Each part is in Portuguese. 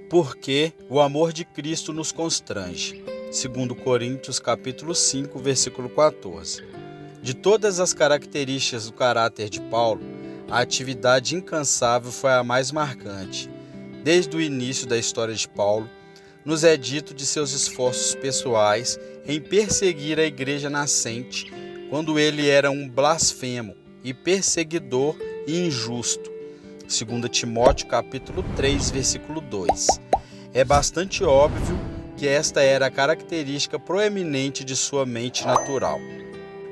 Porque o amor de Cristo nos constrange. 2 Coríntios capítulo 5, versículo 14. De todas as características do caráter de Paulo, a atividade incansável foi a mais marcante. Desde o início da história de Paulo, nos é dito de seus esforços pessoais em perseguir a igreja nascente, quando ele era um blasfemo e perseguidor e injusto. 2 Timóteo capítulo 3, versículo 2. É bastante óbvio que esta era a característica proeminente de sua mente natural.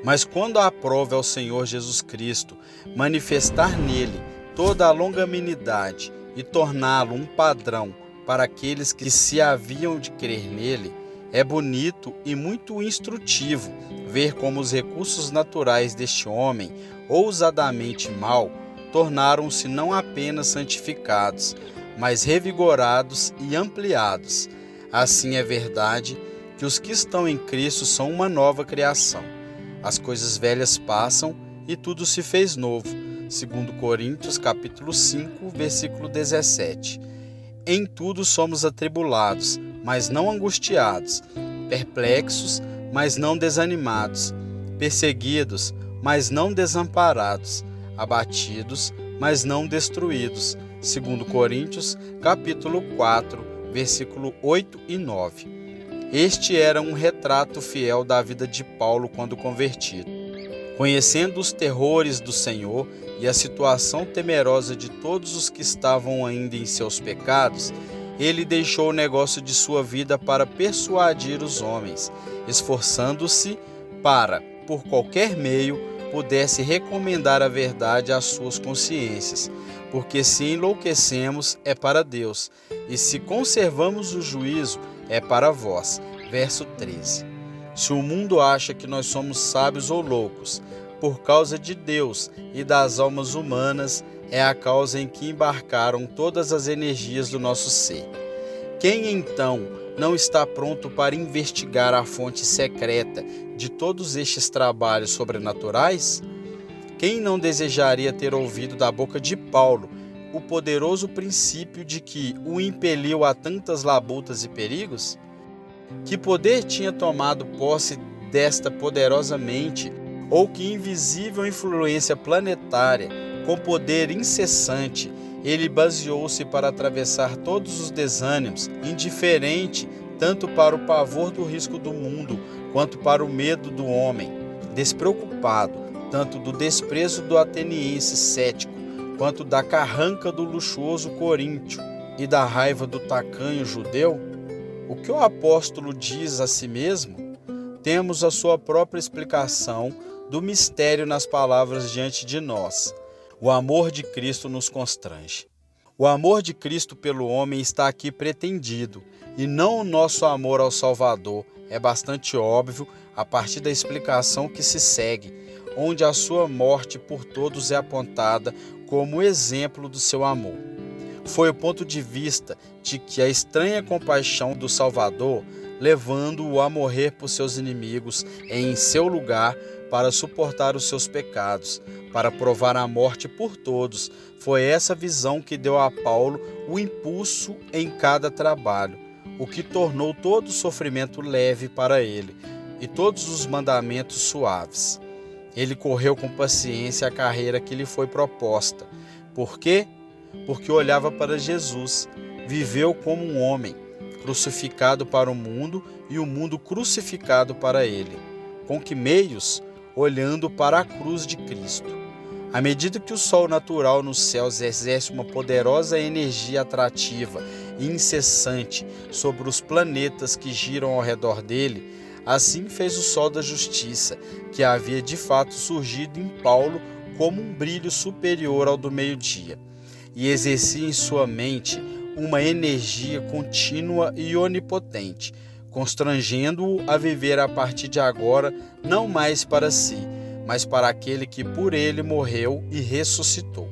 Mas quando aprove ao Senhor Jesus Cristo manifestar nele toda a longanimidade e torná-lo um padrão para aqueles que se haviam de crer nele, é bonito e muito instrutivo ver como os recursos naturais deste homem, ousadamente mau, tornaram-se não apenas santificados, mas revigorados e ampliados. Assim é verdade que os que estão em Cristo são uma nova criação. As coisas velhas passam e tudo se fez novo. 2 Coríntios capítulo 5, versículo 17. Em tudo somos atribulados, mas não angustiados, perplexos, mas não desanimados, perseguidos, mas não desamparados, abatidos, mas não destruídos. 2 Coríntios capítulo 4, versículo 8 e 9. Este era um retrato fiel da vida de Paulo quando convertido. Conhecendo os terrores do Senhor e a situação temerosa de todos os que estavam ainda em seus pecados, ele deixou o negócio de sua vida para persuadir os homens, esforçando-se para, por qualquer meio, pudesse recomendar a verdade às suas consciências, porque se enlouquecemos é para Deus, e se conservamos o juízo é para vós. Verso 13. Se o mundo acha que nós somos sábios ou loucos, por causa de Deus e das almas humanas, é a causa em que embarcaram todas as energias do nosso ser. Quem então não está pronto para investigar a fonte secreta de todos estes trabalhos sobrenaturais? Quem não desejaria ter ouvido da boca de Paulo o poderoso princípio de que o impeliu a tantas labutas e perigos? Que poder tinha tomado posse desta poderosa mente, ou que invisível influência planetária, com poder incessante, ele baseou-se para atravessar todos os desânimos, indiferente tanto para o pavor do risco do mundo, quanto para o medo do homem, despreocupado tanto do desprezo do ateniense cético, quanto da carranca do luxuoso coríntio e da raiva do tacanho judeu? O que o apóstolo diz a si mesmo? Temos a sua própria explicação do mistério nas palavras diante de nós. O amor de Cristo nos constrange. O amor de Cristo pelo homem está aqui pretendido, e não o nosso amor ao Salvador. É bastante óbvio a partir da explicação que se segue, onde a sua morte por todos é apontada como exemplo do seu amor. Foi o ponto de vista de que a estranha compaixão do Salvador, levando-o a morrer por seus inimigos em seu lugar para suportar os seus pecados, para provar a morte por todos, foi essa visão que deu a Paulo o impulso em cada trabalho, o que tornou todo o sofrimento leve para ele e todos os mandamentos suaves. Ele correu com paciência a carreira que lhe foi proposta. Por quê? Porque olhava para Jesus, viveu como um homem, crucificado para o mundo e o mundo crucificado para ele. Com que meios? Olhando para a cruz de Cristo. À medida que o sol natural nos céus exerce uma poderosa energia atrativa e incessante sobre os planetas que giram ao redor dele, assim fez o sol da justiça, que havia de fato surgido em Paulo como um brilho superior ao do meio-dia, e exercia em sua mente uma energia contínua e onipotente, constrangendo-o a viver a partir de agora não mais para si, mas para aquele que por ele morreu e ressuscitou.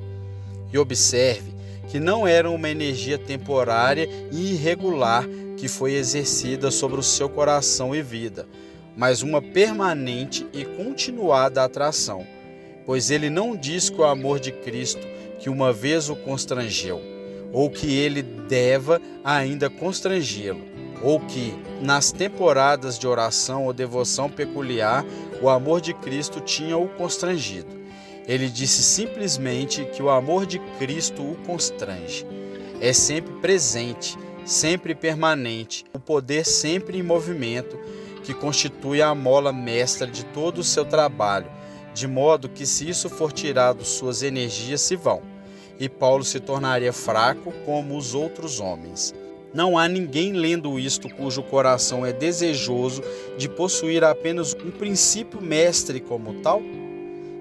E observe que não era uma energia temporária e irregular que foi exercida sobre o seu coração e vida, mas uma permanente e continuada atração, pois ele não diz que o amor de Cristo, que uma vez o constrangeu, ou que ele deva ainda constrangê-lo, ou que, nas temporadas de oração ou devoção peculiar, o amor de Cristo tinha o constrangido. Ele disse simplesmente que o amor de Cristo o constrange. É sempre presente, sempre permanente, o poder sempre em movimento, que constitui a mola mestra de todo o seu trabalho, de modo que, se isso for tirado, suas energias se vão, e Paulo se tornaria fraco como os outros homens. Não há ninguém lendo isto cujo coração é desejoso de possuir apenas um princípio mestre como tal?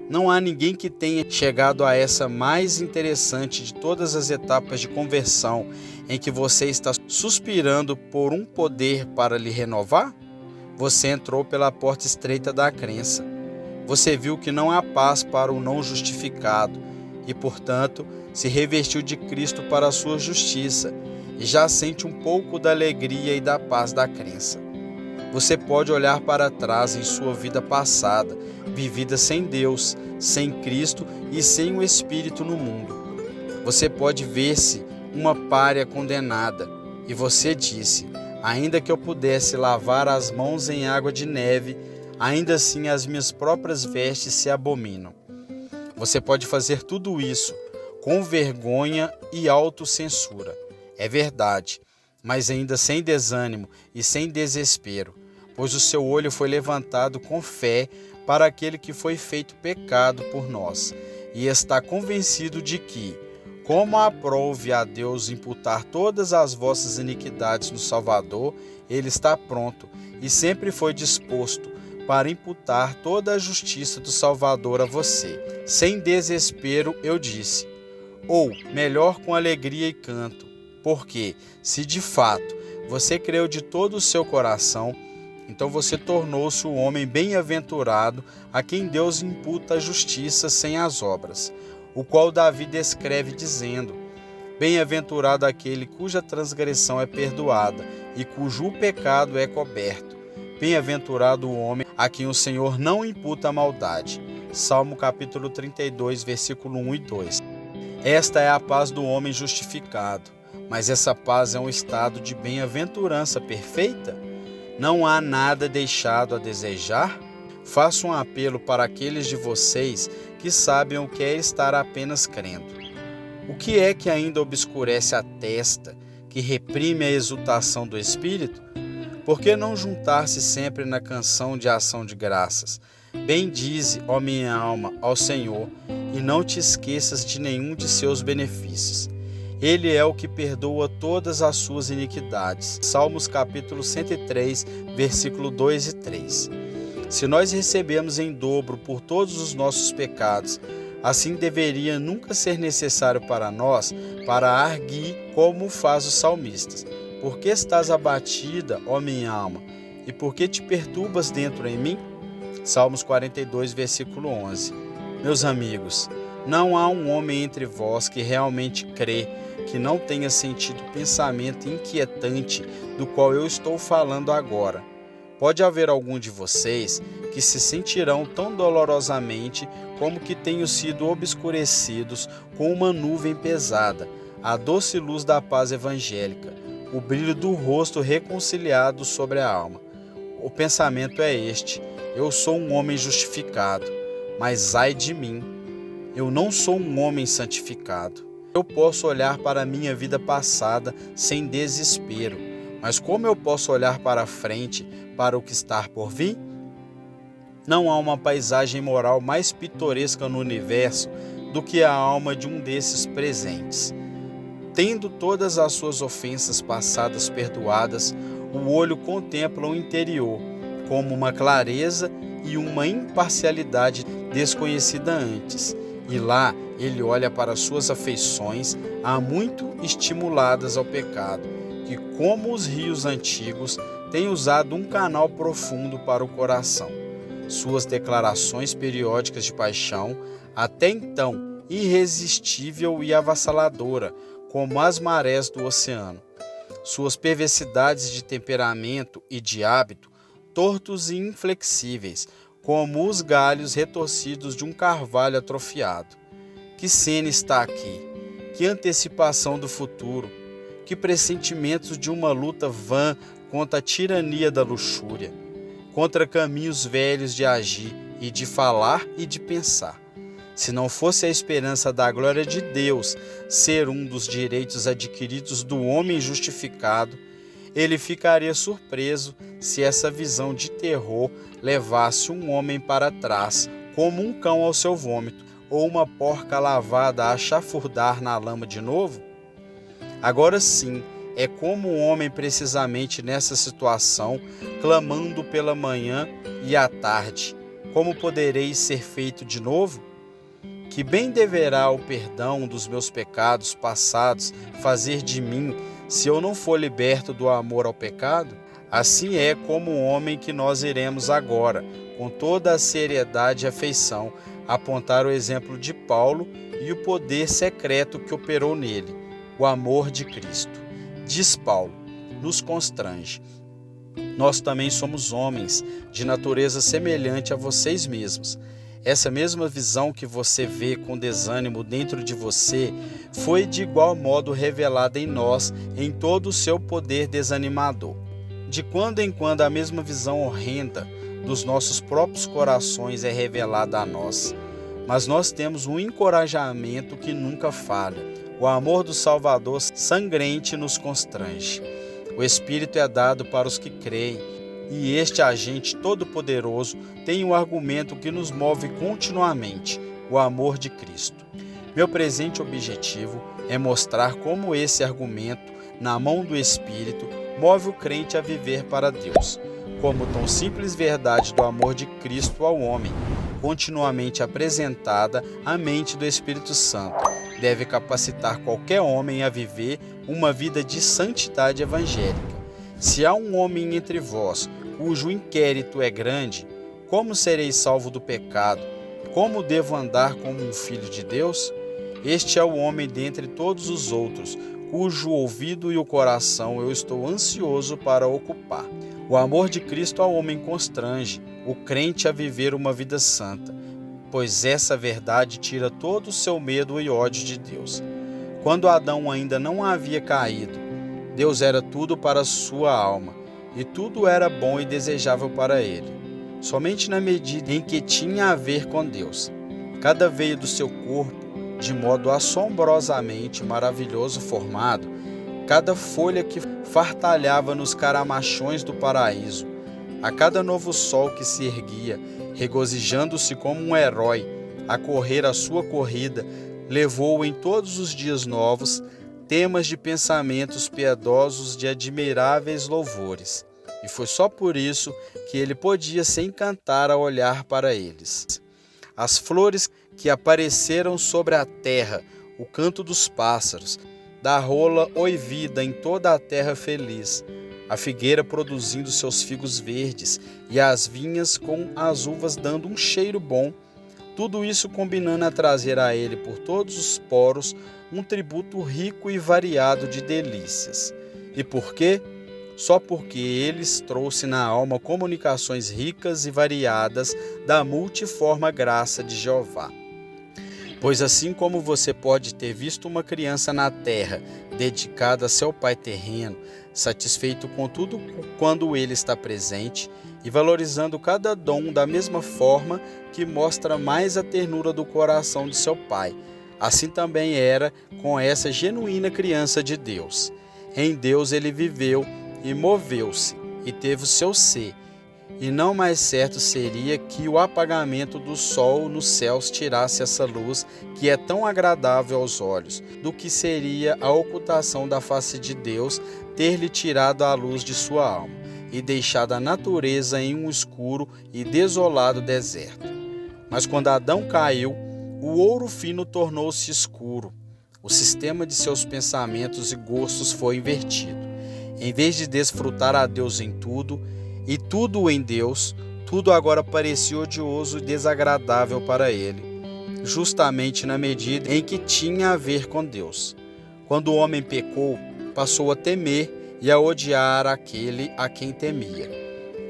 Não há ninguém que tenha chegado a essa mais interessante de todas as etapas de conversão, em que você está suspirando por um poder para lhe renovar? Você entrou pela porta estreita da crença. Você viu que não há paz para o não justificado e, portanto, se revestiu de Cristo para a sua justiça e já sente um pouco da alegria e da paz da crença. Você pode olhar para trás em sua vida passada, vivida sem Deus, sem Cristo e sem o Espírito no mundo. Você pode ver-se uma pária condenada e você disse: ainda que eu pudesse lavar as mãos em água de neve, ainda assim as minhas próprias vestes se abominam. Você pode fazer tudo isso com vergonha e autocensura. É verdade, mas ainda sem desânimo e sem desespero, pois o seu olho foi levantado com fé para aquele que foi feito pecado por nós, e está convencido de que, como aprouve a Deus imputar todas as vossas iniquidades no Salvador, ele está pronto e sempre foi disposto para imputar toda a justiça do Salvador a você. Sem desespero, eu disse, ou melhor, com alegria e canto, porque, se de fato você creu de todo o seu coração, então você tornou-se o homem bem-aventurado a quem Deus imputa a justiça sem as obras, o qual Davi descreve dizendo: bem-aventurado aquele cuja transgressão é perdoada e cujo pecado é coberto. Bem-aventurado o homem a quem o Senhor não imputa a maldade. Salmo capítulo 32, versículo 1 e 2. Esta é a paz do homem justificado, mas essa paz é um estado de bem-aventurança perfeita? Não há nada deixado a desejar? Faço um apelo para aqueles de vocês que sabem o que é estar apenas crendo. O que é que ainda obscurece a testa, que reprime a exultação do Espírito? Por que não juntar-se sempre na canção de ação de graças? Bendize, ó minha alma, ao Senhor, e não te esqueças de nenhum de seus benefícios. Ele é o que perdoa todas as suas iniquidades. Salmos capítulo 103, versículo 2 e 3. Se nós recebemos em dobro por todos os nossos pecados, assim deveria nunca ser necessário para nós para arguir como faz os salmistas. Por que estás abatida, ó minha alma? E por que te perturbas dentro em mim? Salmos 42, versículo 11. Meus amigos, não há um homem entre vós que realmente crê, que não tenha sentido o pensamento inquietante do qual eu estou falando agora. Pode haver algum de vocês que se sentirão tão dolorosamente como que tenham sido obscurecidos com uma nuvem pesada, a doce luz da paz evangélica, o brilho do rosto reconciliado sobre a alma. O pensamento é este: eu sou um homem justificado, mas ai de mim, eu não sou um homem santificado. Eu posso olhar para a minha vida passada sem desespero, mas como eu posso olhar para frente, para o que está por vir? Não há uma paisagem moral mais pitoresca no universo do que a alma de um desses presentes. Tendo todas as suas ofensas passadas perdoadas, o olho contempla o interior, como uma clareza e uma imparcialidade desconhecida antes. E lá ele olha para suas afeições, há muito estimuladas ao pecado, que, como os rios antigos, têm usado um canal profundo para o coração. Suas declarações periódicas de paixão, até então irresistível e avassaladora, como as marés do oceano. Suas perversidades de temperamento e de hábito, tortos e inflexíveis, como os galhos retorcidos de um carvalho atrofiado. Que cena está aqui! que antecipação do futuro, que pressentimentos de uma luta vã contra a tirania da luxúria, contra caminhos velhos de agir e de falar e de pensar. Se não fosse a esperança da glória de Deus ser um dos direitos adquiridos do homem justificado, ele ficaria surpreso se essa visão de terror levasse um homem para trás, como um cão ao seu vômito, ou uma porca lavada a chafurdar na lama de novo? Agora sim, é como um homem precisamente nessa situação, clamando pela manhã e à tarde: como poderei ser feito de novo? Que bem deverá o perdão dos meus pecados passados fazer de mim, se eu não for liberto do amor ao pecado? Assim é como o homem que nós iremos agora, com toda a seriedade e afeição, apontar o exemplo de Paulo e o poder secreto que operou nele, o amor de Cristo. Diz Paulo, nos constrange. Nós também somos homens, de natureza semelhante a vocês mesmos. Essa mesma visão que você vê com desânimo dentro de você foi de igual modo revelada em nós em todo o seu poder desanimador. De quando em quando a mesma visão horrenda dos nossos próprios corações é revelada a nós. Mas nós temos um encorajamento que nunca falha. O amor do Salvador sangrente nos constrange. O Espírito é dado para os que creem. E este agente todo-poderoso tem um argumento que nos move continuamente, o amor de Cristo. Meu presente objetivo é mostrar como esse argumento, na mão do Espírito, move o crente a viver para Deus, como tão simples verdade do amor de Cristo ao homem, continuamente apresentada à mente do Espírito Santo, deve capacitar qualquer homem a viver uma vida de santidade evangélica. Se há um homem entre vós, cujo inquérito é grande, como serei salvo do pecado? Como devo andar como um filho de Deus? Este é o homem dentre todos os outros, cujo ouvido e o coração eu estou ansioso para ocupar. O amor de Cristo ao homem constrange o crente a viver uma vida santa, pois essa verdade tira todo o seu medo e ódio de Deus. Quando Adão ainda não havia caído, Deus era tudo para sua alma, e tudo era bom e desejável para ele. Somente na medida em que tinha a ver com Deus, cada veio do seu corpo, de modo assombrosamente maravilhoso formado, cada folha que fartalhava nos caramachões do paraíso, a cada novo sol que se erguia, regozijando-se como um herói, a correr a sua corrida, levou em todos os dias novos temas de pensamentos piedosos de admiráveis louvores, e foi só por isso que ele podia se encantar ao olhar para eles. As flores que apareceram sobre a terra, o canto dos pássaros, da rola oivida em toda a terra feliz, a figueira produzindo seus figos verdes e as vinhas com as uvas dando um cheiro bom, tudo isso combinando a trazer a ele por todos os poros um tributo rico e variado de delícias. E por quê? Só porque eles trouxe na alma comunicações ricas e variadas da multiforme graça de Jeová. Pois assim como você pode ter visto uma criança na terra, dedicada a seu pai terreno, satisfeito com tudo quando ele está presente e valorizando cada dom da mesma forma que mostra mais a ternura do coração de seu pai, assim também era com essa genuína criança de Deus. Em Deus ele viveu e moveu-se e teve o seu ser, e não mais certo seria que o apagamento do sol nos céus tirasse essa luz que é tão agradável aos olhos, do que seria a ocultação da face de Deus ter-lhe tirado a luz de sua alma e deixado a natureza em um escuro e desolado deserto. Mas quando Adão caiu, o ouro fino tornou-se escuro. O sistema de seus pensamentos e gostos foi invertido. Em vez de desfrutar a Deus em tudo, e tudo em Deus, tudo agora parecia odioso e desagradável para ele, justamente na medida em que tinha a ver com Deus. Quando o homem pecou, passou a temer e a odiar aquele a quem temia,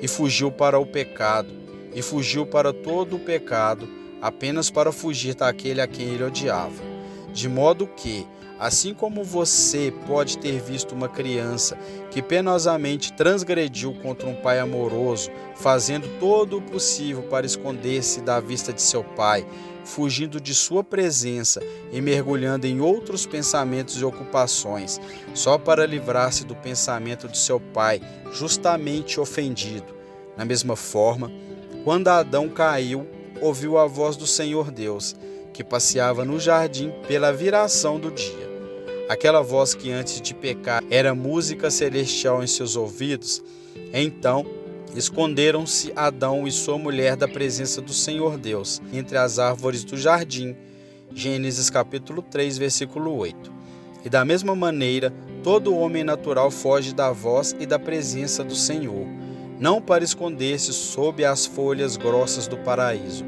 e fugiu para o pecado, e fugiu para todo o pecado, apenas para fugir daquele a quem ele odiava. De modo que, Assim como você pode ter visto uma criança que penosamente transgrediu contra um pai amoroso, fazendo todo o possível para esconder-se da vista de seu pai, fugindo de sua presença e mergulhando em outros pensamentos e ocupações, só para livrar-se do pensamento de seu pai, justamente ofendido. Da mesma forma, quando Adão caiu, ouviu a voz do Senhor Deus, que passeava no jardim pela viração do dia. Aquela voz que antes de pecar era música celestial em seus ouvidos. Então esconderam-se Adão e sua mulher da presença do Senhor Deus entre as árvores do jardim. Gênesis capítulo 3, versículo 8. E da mesma maneira, todo homem natural foge da voz e da presença do Senhor, não para esconder-se sob as folhas grossas do paraíso,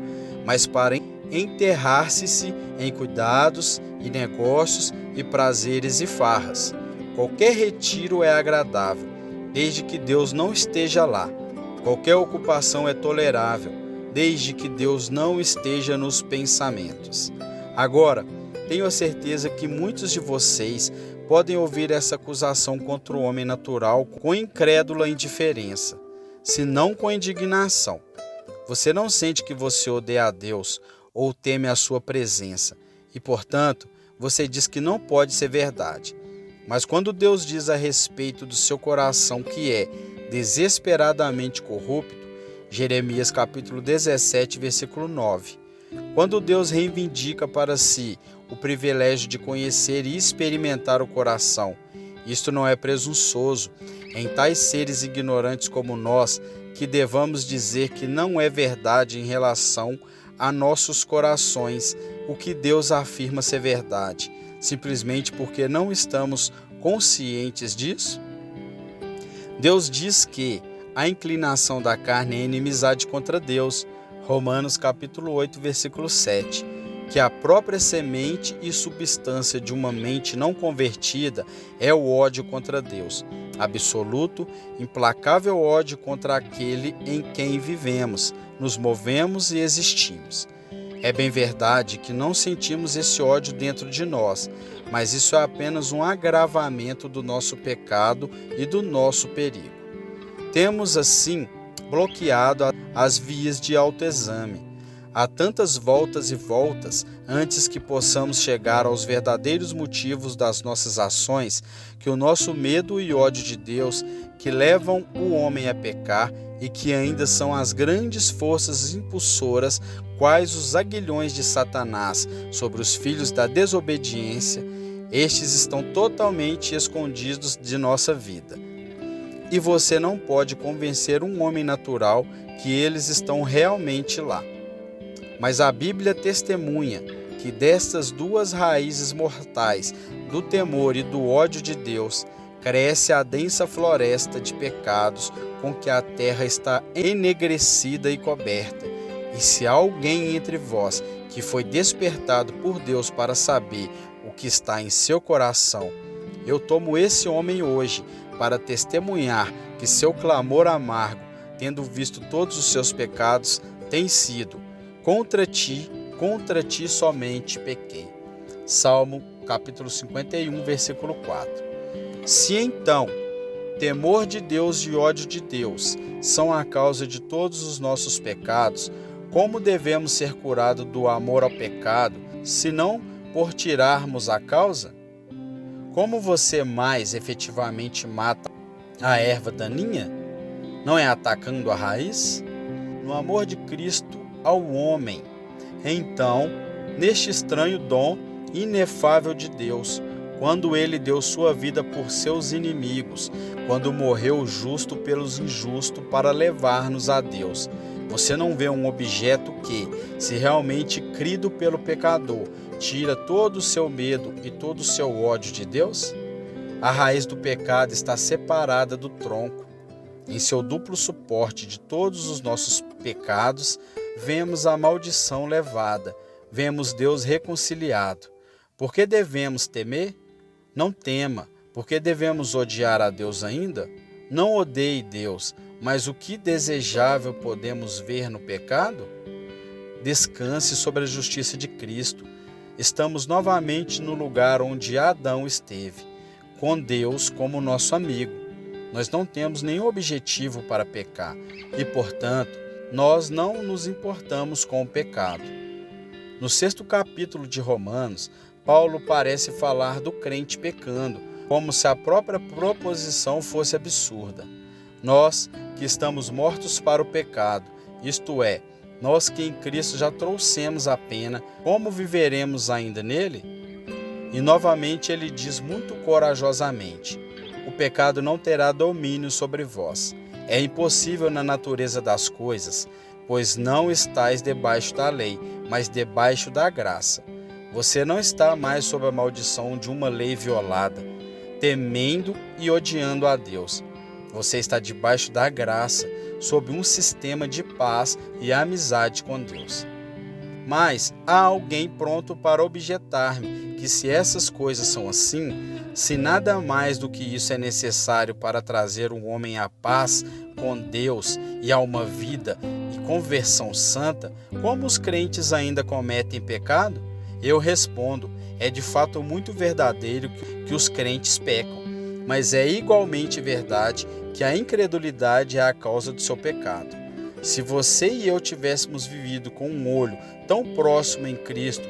mas para enterrar-se em cuidados e negócios e prazeres e farras. Qualquer retiro é agradável, desde que Deus não esteja lá. Qualquer ocupação é tolerável, desde que Deus não esteja nos pensamentos. Agora, tenho a certeza que muitos de vocês podem ouvir essa acusação contra o homem natural com incrédula indiferença, se não com indignação. Você não sente que você odeia a Deus ou teme a sua presença, e, portanto, você diz que não pode ser verdade. Mas quando Deus diz a respeito do seu coração que é desesperadamente corrupto, Jeremias capítulo 17, versículo 9, quando Deus reivindica para si o privilégio de conhecer e experimentar o coração, isto não é presunçoso em tais seres ignorantes como nós, que devamos dizer que não é verdade em relação a nossos corações o que Deus afirma ser verdade, simplesmente porque não estamos conscientes disso? Deus diz que a inclinação da carne é inimizade contra Deus, Romanos capítulo 8, versículo 7, que a própria semente e substância de uma mente não convertida é o ódio contra Deus, absoluto, implacável ódio contra aquele em quem vivemos, nos movemos e existimos. É bem verdade que não sentimos esse ódio dentro de nós, mas isso é apenas um agravamento do nosso pecado e do nosso perigo. Temos, assim, bloqueado as vias de autoexame. Há tantas voltas e voltas antes que possamos chegar aos verdadeiros motivos das nossas ações, que o nosso medo e ódio de Deus, que levam o homem a pecar e que ainda são as grandes forças impulsoras, quais os aguilhões de Satanás sobre os filhos da desobediência, estes estão totalmente escondidos de nossa vida. E você não pode convencer um homem natural que eles estão realmente lá. Mas a Bíblia testemunha que destas duas raízes mortais, do temor e do ódio de Deus, cresce a densa floresta de pecados com que a terra está enegrecida e coberta. E se há alguém entre vós que foi despertado por Deus para saber o que está em seu coração, eu tomo esse homem hoje para testemunhar que seu clamor amargo, tendo visto todos os seus pecados, tem sido: contra ti somente pequei. Salmo capítulo 51, versículo 4. Se então temor de Deus e ódio de Deus são a causa de todos os nossos pecados, como devemos ser curados do amor ao pecado, se não por tirarmos a causa? Como você mais efetivamente mata a erva daninha? Não é atacando a raiz? No amor de Cristo ao homem. Então, neste estranho dom inefável de Deus, quando ele deu sua vida por seus inimigos, quando morreu justo pelos injustos para levar-nos a Deus, você não vê um objeto que, se realmente crido pelo pecador, tira todo o seu medo e todo o seu ódio de Deus? A raiz do pecado está separada do tronco. Em seu duplo suporte de todos os nossos pecados, vemos a maldição levada, vemos Deus reconciliado. Por que devemos temer? Não tema. Por que devemos odiar a Deus ainda? Não odeie Deus, mas o que desejável podemos ver no pecado? Descanse sobre a justiça de Cristo. estamos novamente no lugar onde Adão esteve, com Deus como nosso amigo. Nós não temos nenhum objetivo para pecar e, portanto, nós não nos importamos com o pecado. No 6º capítulo de Romanos, Paulo parece falar do crente pecando, como se a própria proposição fosse absurda. Nós que estamos mortos para o pecado, isto é, nós que em Cristo já trouxemos a pena, como viveremos ainda nele? E novamente ele diz muito corajosamente: o pecado não terá domínio sobre vós. É impossível na natureza das coisas, pois não estáis debaixo da lei, mas debaixo da graça. Você não está mais sob a maldição de uma lei violada, temendo e odiando a Deus. Você está debaixo da graça, sob um sistema de paz e amizade com Deus. Mas há alguém pronto para objetar-me que se essas coisas são assim, se nada mais do que isso é necessário para trazer um homem à paz com Deus e a uma vida e conversão santa, como os crentes ainda cometem pecado? Eu respondo, é de fato muito verdadeiro que os crentes pecam, mas é igualmente verdade que a incredulidade é a causa do seu pecado. Se você e eu tivéssemos vivido com um olho tão próximo em Cristo,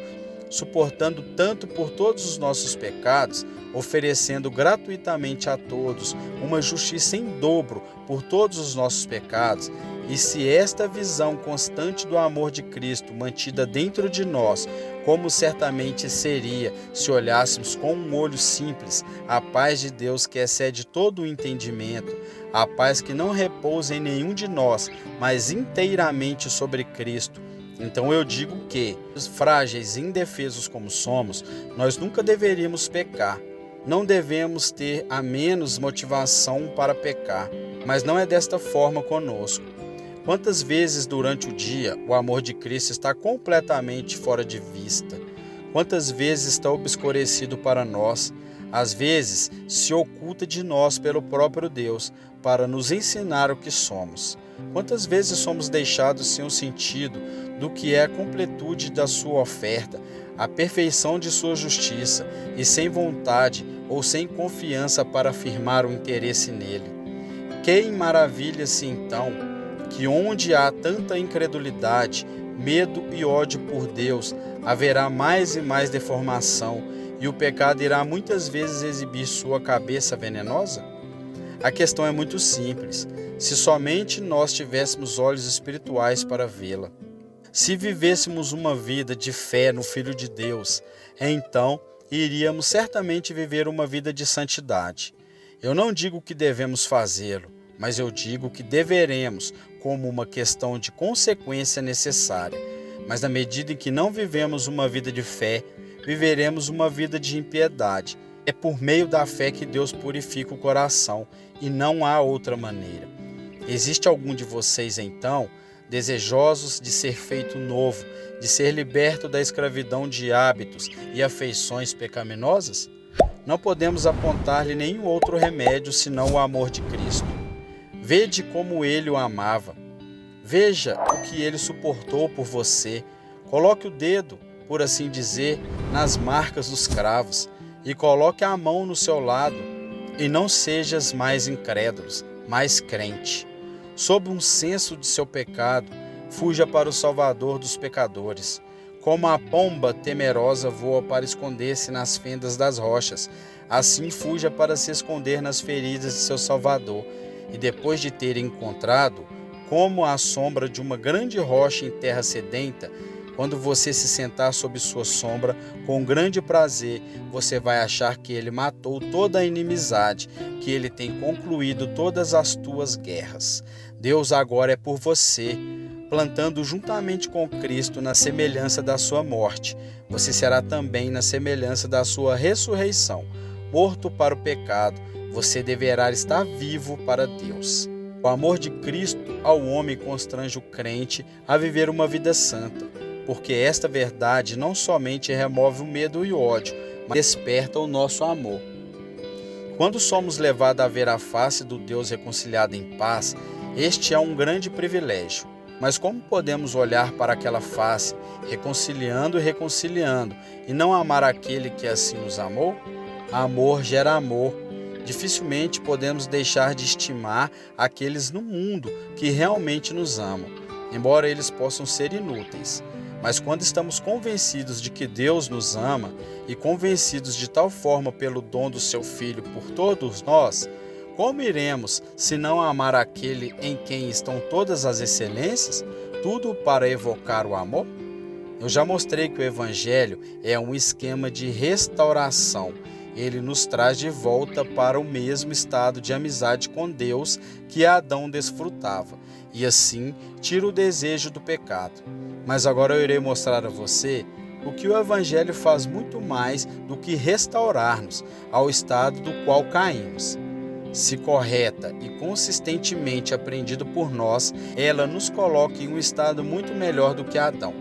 suportando tanto por todos os nossos pecados, oferecendo gratuitamente a todos uma justiça em dobro por todos os nossos pecados, e se esta visão constante do amor de Cristo mantida dentro de nós, como certamente seria se olhássemos com um olho simples, a paz de Deus que excede todo o entendimento, a paz que não repousa em nenhum de nós, mas inteiramente sobre Cristo. Então eu digo que, frágeis e indefesos como somos, nós nunca deveríamos pecar. Não devemos ter a menos motivação para pecar, mas não é desta forma conosco. Quantas vezes durante o dia o amor de Cristo está completamente fora de vista? Quantas vezes está obscurecido para nós? Às vezes se oculta de nós pelo próprio Deus para nos ensinar o que somos. Quantas vezes somos deixados sem o sentido do que é a completude da sua oferta, a perfeição de sua justiça, e sem vontade ou sem confiança para afirmar o interesse nele. Quem maravilha-se então que onde há tanta incredulidade, medo e ódio por Deus, haverá mais e mais deformação, e o pecado irá muitas vezes exibir sua cabeça venenosa? A questão é muito simples, se somente nós tivéssemos olhos espirituais para vê-la. Se vivêssemos uma vida de fé no Filho de Deus, então iríamos certamente viver uma vida de santidade. Eu não digo que devemos fazê-lo, mas eu digo que deveremos, como uma questão de consequência necessária. Mas na medida em que não vivemos uma vida de fé, viveremos uma vida de impiedade. É por meio da fé que Deus purifica o coração, e não há outra maneira. Existe algum de vocês, então, desejosos de ser feito novo, de ser liberto da escravidão de hábitos e afeições pecaminosas? Não podemos apontar-lhe nenhum outro remédio senão o amor de Cristo. Vede como ele o amava. Veja o que ele suportou por você. Coloque o dedo, por assim dizer, nas marcas dos cravos e coloque a mão no seu lado, e não sejas mais incrédulos, mais crente. Sob um senso de seu pecado, fuja para o Salvador dos pecadores. Como a pomba temerosa voa para esconder-se nas fendas das rochas, assim fuja para se esconder nas feridas de seu Salvador. E depois de ter encontrado, como à sombra de uma grande rocha em terra sedenta, quando você se sentar sob sua sombra, com grande prazer, você vai achar que ele matou toda a inimizade, que ele tem concluído todas as tuas guerras. Deus agora é por você, plantando juntamente com Cristo na semelhança da sua morte. Você será também na semelhança da sua ressurreição. Morto para o pecado, você deverá estar vivo para Deus. O amor de Cristo ao homem constrange o crente a viver uma vida santa, porque esta verdade não somente remove o medo e o ódio, mas desperta o nosso amor. Quando somos levados a ver a face do Deus reconciliado em paz, este é um grande privilégio. Mas como podemos olhar para aquela face, reconciliando e reconciliando, e não amar aquele que assim nos amou? Amor gera amor. Dificilmente podemos deixar de estimar aqueles no mundo que realmente nos amam, embora eles possam ser inúteis. Mas quando estamos convencidos de que Deus nos ama e convencidos de tal forma pelo dom do seu Filho por todos nós, como iremos, se não amar aquele em quem estão todas as excelências, tudo para evocar o amor? Eu já mostrei que o Evangelho é um esquema de restauração. Ele nos traz de volta para o mesmo estado de amizade com Deus que Adão desfrutava, e assim tira o desejo do pecado. Mas agora eu irei mostrar a você o que o Evangelho faz muito mais do que restaurar-nos ao estado do qual caímos. Se correta e consistentemente aprendido por nós, ela nos coloca em um estado muito melhor do que Adão.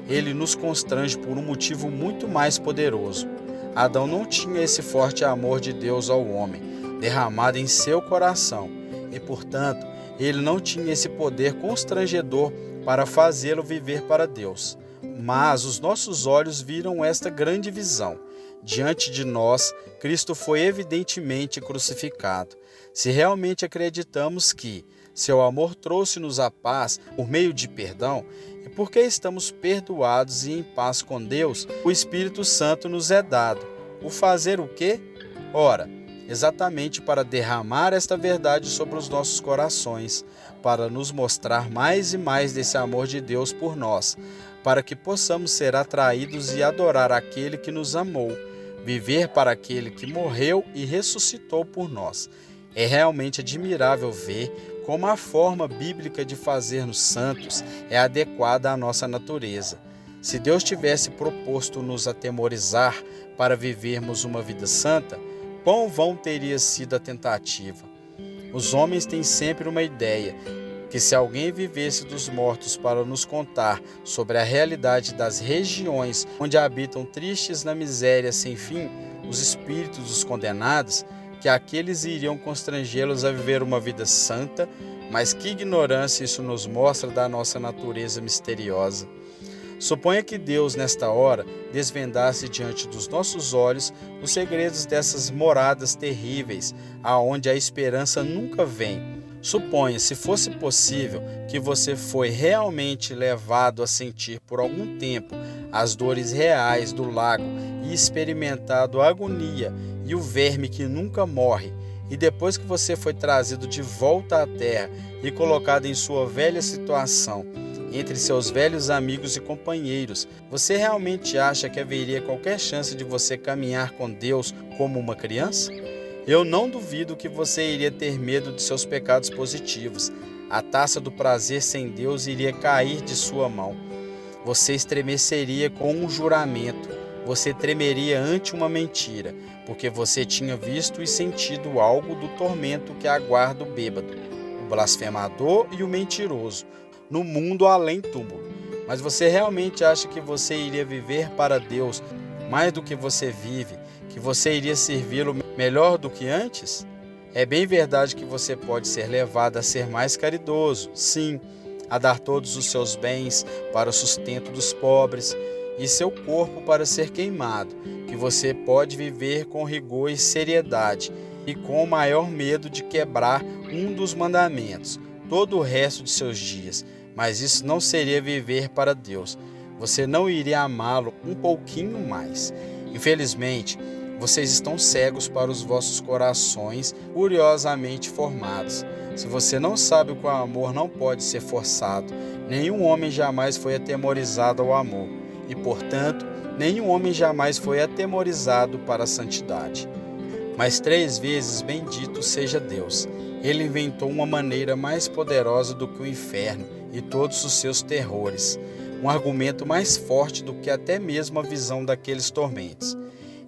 Ele nos constrange por um motivo muito mais poderoso. Adão não tinha esse forte amor de Deus ao homem, derramado em seu coração, e, portanto, ele não tinha esse poder constrangedor para fazê-lo viver para Deus. Mas os nossos olhos viram esta grande visão. Diante de nós, Cristo foi evidentemente crucificado. Se realmente acreditamos que seu amor trouxe-nos a paz por meio de perdão, e porque estamos perdoados e em paz com Deus, o Espírito Santo nos é dado. O fazer o quê? Ora, exatamente para derramar esta verdade sobre os nossos corações, para nos mostrar mais e mais desse amor de Deus por nós, para que possamos ser atraídos e adorar aquele que nos amou, viver para aquele que morreu e ressuscitou por nós. É realmente admirável ver como a forma bíblica de fazer-nos santos é adequada à nossa natureza. Se Deus tivesse proposto nos atemorizar para vivermos uma vida santa, quão vã teria sido a tentativa? Os homens têm sempre uma ideia, que se alguém vivesse dos mortos para nos contar sobre a realidade das regiões onde habitam tristes na miséria sem fim os espíritos dos condenados, que aqueles iriam constrangê-los a viver uma vida santa, mas que ignorância isso nos mostra da nossa natureza misteriosa. Suponha que Deus, nesta hora, desvendasse diante dos nossos olhos os segredos dessas moradas terríveis, aonde a esperança nunca vem. Suponha, se fosse possível, que você foi realmente levado a sentir por algum tempo as dores reais do lago e experimentado a agonia e o verme que nunca morre, e depois que você foi trazido de volta à terra e colocado em sua velha situação, entre seus velhos amigos e companheiros, você realmente acha que haveria qualquer chance de você caminhar com Deus como uma criança? Eu não duvido que você iria ter medo de seus pecados positivos. A taça do prazer sem Deus iria cair de sua mão. Você estremeceria com um juramento. Você tremeria ante uma mentira, porque você tinha visto e sentido algo do tormento que aguarda o bêbado, o blasfemador e o mentiroso, no mundo além túmulo. Mas você realmente acha que você iria viver para Deus mais do que você vive, que você iria servi-lo melhor do que antes? É bem verdade que você pode ser levado a ser mais caridoso, sim, a dar todos os seus bens para o sustento dos pobres e seu corpo para ser queimado, que você pode viver com rigor e seriedade e com o maior medo de quebrar um dos mandamentos todo o resto de seus dias, mas isso não seria viver para Deus. Você não iria amá-lo um pouquinho mais. Infelizmente, vocês estão cegos para os vossos corações curiosamente formados. Se você não sabe que o amor não pode ser forçado, nenhum homem jamais foi atemorizado ao amor, e, portanto, nenhum homem jamais foi atemorizado para a santidade. Mas 3 vezes bendito seja Deus. Ele inventou uma maneira mais poderosa do que o inferno e todos os seus terrores, um argumento mais forte do que até mesmo a visão daqueles tormentos.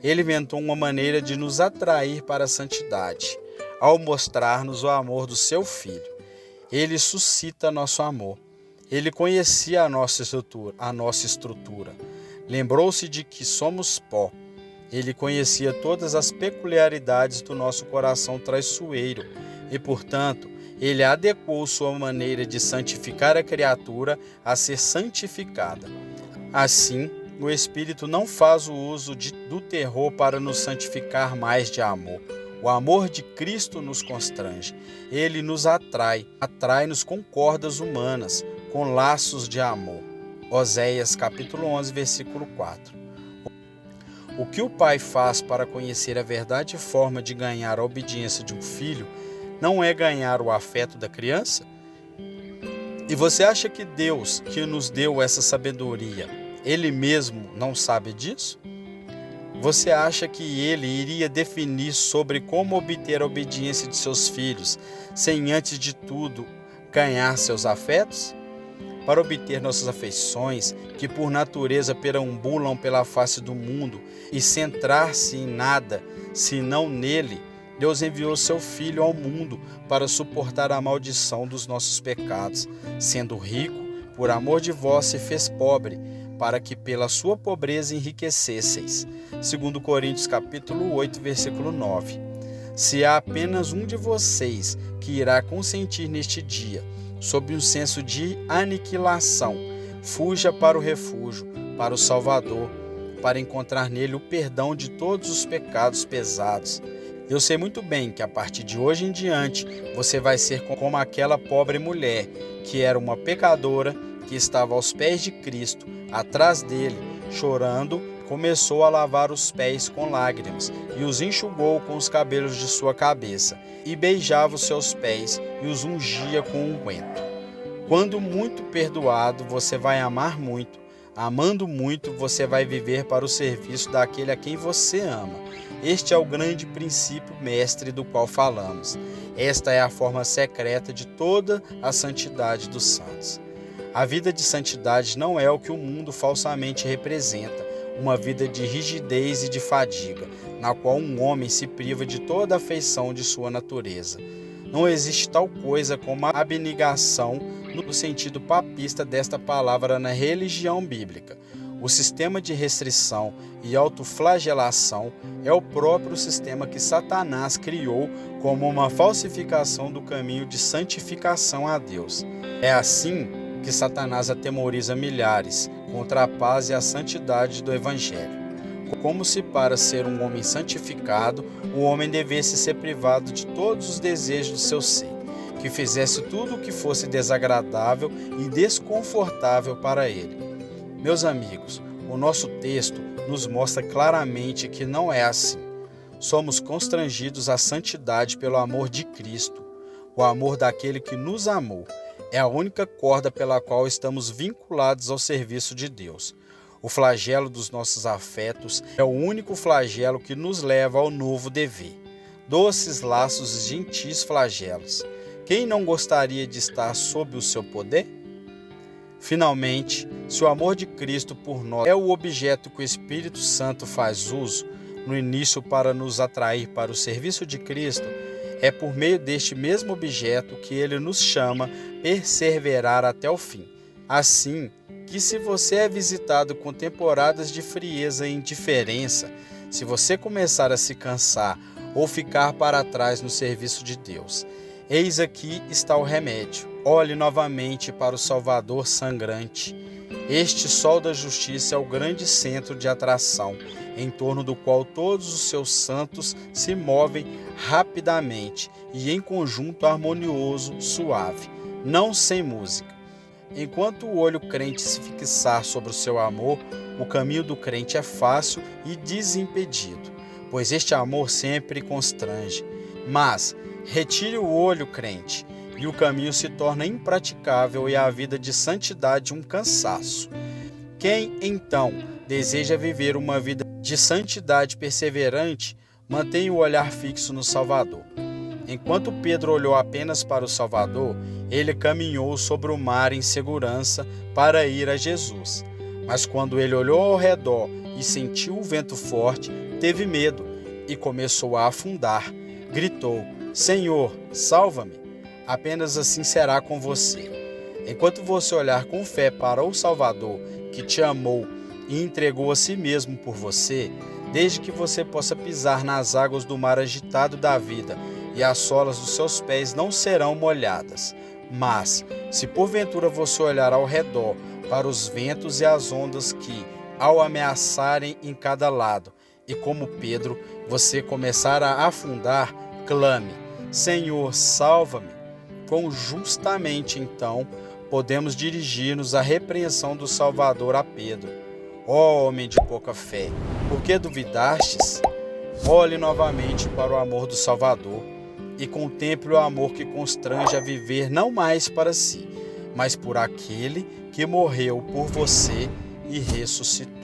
Ele inventou uma maneira de nos atrair para a santidade, ao mostrar-nos o amor do seu Filho. Ele suscita nosso amor. Ele conhecia a nossa estrutura. Lembrou-se de que somos pó. Ele conhecia todas as peculiaridades do nosso coração traiçoeiro e, portanto, ele adequou sua maneira de santificar a criatura a ser santificada. Assim, o Espírito não faz o uso do terror para nos santificar mais de amor. O amor de Cristo nos constrange. Ele nos atrai-nos com cordas humanas, com laços de amor. Oséias capítulo 11, versículo 4. O que o pai faz para conhecer a verdade e forma de ganhar a obediência de um filho não é ganhar o afeto da criança? E você acha que Deus, que nos deu essa sabedoria, Ele mesmo não sabe disso? Você acha que Ele iria definir sobre como obter a obediência de seus filhos, sem antes de tudo ganhar seus afetos? Para obter nossas afeições, que por natureza perambulam pela face do mundo e centrar-se em nada, senão nele, Deus enviou seu Filho ao mundo para suportar a maldição dos nossos pecados. Sendo rico, por amor de vós se fez pobre, para que pela sua pobreza enriquecesseis. 2 Coríntios capítulo 8, versículo 9. Se há apenas um de vocês que irá consentir neste dia, sob um senso de aniquilação, fuja para o refúgio, para o Salvador, para encontrar nele o perdão de todos os pecados pesados. Eu sei muito bem que a partir de hoje em diante você vai ser como aquela pobre mulher que era uma pecadora, que estava aos pés de Cristo, atrás dele, chorando, começou a lavar os pés com lágrimas e os enxugou com os cabelos de sua cabeça e beijava os seus pés e os ungia com unguento. Quando muito perdoado, você vai amar muito. Amando muito, você vai viver para o serviço daquele a quem você ama. Este é o grande princípio mestre do qual falamos. Esta é a forma secreta de toda a santidade dos santos. A vida de santidade não é o que o mundo falsamente representa, uma vida de rigidez e de fadiga, na qual um homem se priva de toda a afeição de sua natureza. Não existe tal coisa como a abnegação no sentido papista desta palavra na religião bíblica. O sistema de restrição e autoflagelação é o próprio sistema que Satanás criou como uma falsificação do caminho de santificação a Deus. É assim que Satanás atemoriza milhares contra a paz e a santidade do Evangelho. Como se para ser um homem santificado, o homem devesse ser privado de todos os desejos do seu ser, que fizesse tudo o que fosse desagradável e desconfortável para ele. Meus amigos, o nosso texto nos mostra claramente que não é assim. Somos constrangidos à santidade pelo amor de Cristo, o amor daquele que nos amou. É a única corda pela qual estamos vinculados ao serviço de Deus. O flagelo dos nossos afetos é o único flagelo que nos leva ao novo dever. Doces laços e gentis flagelos. Quem não gostaria de estar sob o seu poder? Finalmente, se o amor de Cristo por nós é o objeto que o Espírito Santo faz uso no início para nos atrair para o serviço de Cristo, é por meio deste mesmo objeto que ele nos chama a perseverar até o fim. Assim, que se você é visitado com temporadas de frieza e indiferença, se você começar a se cansar ou ficar para trás no serviço de Deus, eis aqui está o remédio. Olhe novamente para o Salvador sangrante. Este sol da justiça é o grande centro de atração, em torno do qual todos os seus santos se movem rapidamente e em conjunto harmonioso, suave, não sem música. Enquanto o olho crente se fixar sobre o seu amor, o caminho do crente é fácil e desimpedido, pois este amor sempre constrange. Mas retire o olho crente, e o caminho se torna impraticável e a vida de santidade um cansaço. Quem, então, deseja viver uma vida de santidade perseverante, mantém o olhar fixo no Salvador. Enquanto Pedro olhou apenas para o Salvador, ele caminhou sobre o mar em segurança para ir a Jesus. Mas quando ele olhou ao redor e sentiu o vento forte, teve medo e começou a afundar. Gritou: Senhor, salva-me! Apenas assim será com você. Enquanto você olhar com fé para o Salvador, que te amou e entregou a si mesmo por você, desde que você possa pisar nas águas do mar agitado da vida e as solas dos seus pés não serão molhadas. Mas, se porventura você olhar ao redor para os ventos e as ondas que, ao ameaçarem em cada lado, e como Pedro, você começar a afundar, clame: Senhor, salva-me. Quão justamente, então, podemos dirigir-nos à repreensão do Salvador a Pedro: ó homem de pouca fé, por que duvidastes? Olhe novamente para o amor do Salvador e contemple o amor que constrange a viver não mais para si, mas por aquele que morreu por você e ressuscitou.